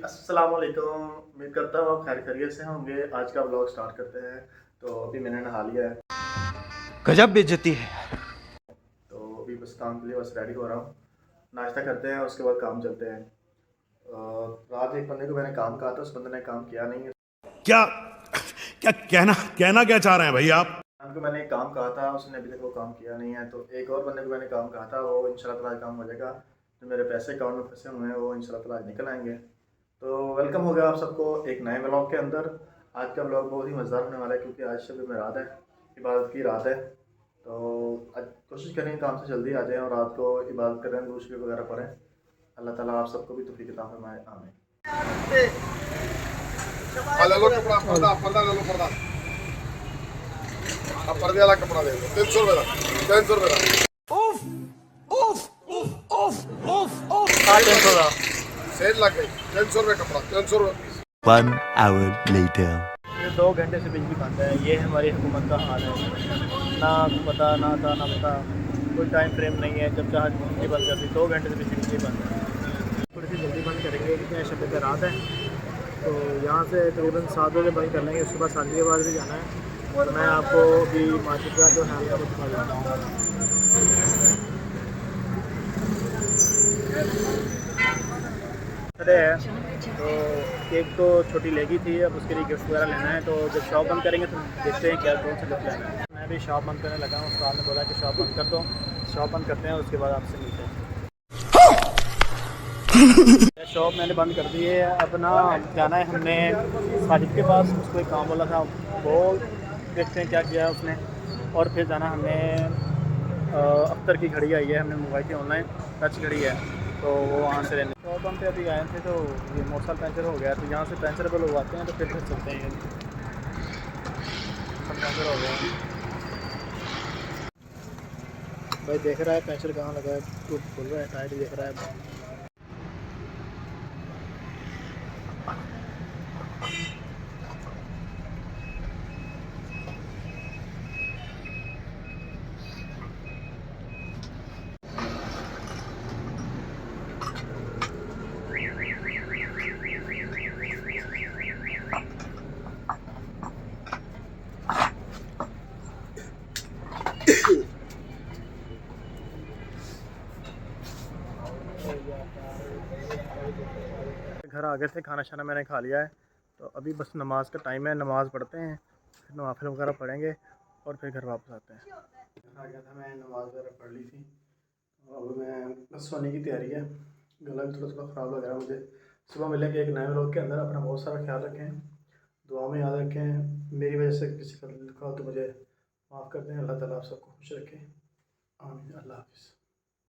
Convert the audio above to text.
अस्सलाम वालेकुम। उम्मीद करता हूँ आप खैर खैरियत से होंगे। आज का व्लॉग स्टार्ट करते हैं। तो अभी मैंने नहा लिया है, गजब बेइज्जती है। तो अभी बस काम के लिए बस रेडी हो रहा हूँ। नाश्ता करते हैं, उसके बाद काम चलते हैं। रात एक बंदे को मैंने काम कहा था, उस बंदे ने काम किया नहीं है। क्या क्या कहना कहना क्या चाह रहे हैं भाई आप? उनको मैंने एक काम कहा था, उसने अभी तक वो काम किया नहीं है। तो एक और बंदे को मैंने काम कहा था, वो इंशाल्लाह ताला आज काम हो जाएगा। जो मेरे पैसे अकाउंट में फंसे हुए हैं वो इंशाल्लाह ताला आज निकल आएंगे। तो वेलकम हो गया आप सबको एक नए व्लॉग के अंदर। आज का व्लॉग बहुत ही मज़ेदार होने वाला है, क्योंकि आज शब मेरात है, इबादत की रात है। तो आज कोशिश करें काम से जल्दी आ जाएं और रात को इबादत करें, दुरूद शरीफ वगैरह पढ़ें। अल्लाह ताला आप सबको भी तौफीक अता फरमाए, आमीन। ले लो कपड़ा, पर्दा ले लो, पर्दा। अब पर्दे वाला कपड़ा ले लो, 300 रुपए का, 300 रुपए का। उफ उफ उफ उफ उफ उफ सेल लग गई। 300 रुपए कपड़ा, 300 रुपए पीस। 1 hour later. ये 2 घंटे से बिजली बंद है। ये हमारी हुकूमत का हाल है, ना पता ना था ना पता, कोई टाइम फ्रेम नहीं है जब चाहे बिजली बंद करती। 2 घंटे से बिजली बंद है। थोड़ी सी जल्दी बंद करेंगे क्योंकि शब पे रात है। तो यहाँ से तकरीबन 7 बजे बंद कर लेंगे। उसके बाद शादी के बाद भी जाना है। और मैं आपको अभी मार्केट का जो है वो दिखा देता हूँ। खड़े हैं तो केक तो छोटी लेगी थी, अब उसके लिए गिफ्ट वगैरह लेना है। तो जब शॉप बंद करेंगे तो देखते हैं क्या कौन सा गिफ्ट लेना है। मैं भी शॉप बंद करने लगा हूँ। उस्ताद ने बोला कि शॉप बंद कर दो, शॉप बंद करते हैं, उसके बाद आपसे मिलते हैं। शॉप मैंने बंद कर दी है। अब ना जाना है हमने साजिद के पास, उसको एक काम बोला था, वो देखते हैं क्या किया है उसने। और फिर जाना हमने अख्तर की घड़ी आई है, हमने मंगवाई थी ऑनलाइन, टच घड़ी है, तो वो वहाँ से लेने। शॉप हम पे अभी आए थे तो ये मोटरसाइकिल पंचर हो गया, तो यहाँ से पंचरेबल लगवाते हैं तो फिर चलते हैं। पंचर हो गया भाई, देख रहा है पंचर कहाँ लगा है, टूट खुल रहा है, टायर देख रहा है। घर आ गए थे, खाना शाना मैंने खा लिया है। तो अभी बस नमाज का टाइम है, नमाज़ पढ़ते हैं, फिर नवाफिल वगैरह पढ़ेंगे और फिर घर वापस आते हैं। आ गया था, मैं नमाज वगैरह पढ़ ली थी। अब मैं बस सोने की तैयारी है। गला भी थोड़ा थोड़ा ख़राब लग रहा है मुझे। सुबह मिलेंगे एक नए व्लॉग के अंदर। अपना बहुत सारा ख्याल रखें, दुआ में याद रखें। मेरी वजह से किसी का दिल दुखा तो मुझे माफ़ कर दें। अल्लाह ताला आप सबको खुश रखें, आमीन। अल्लाह हाफ़िज़।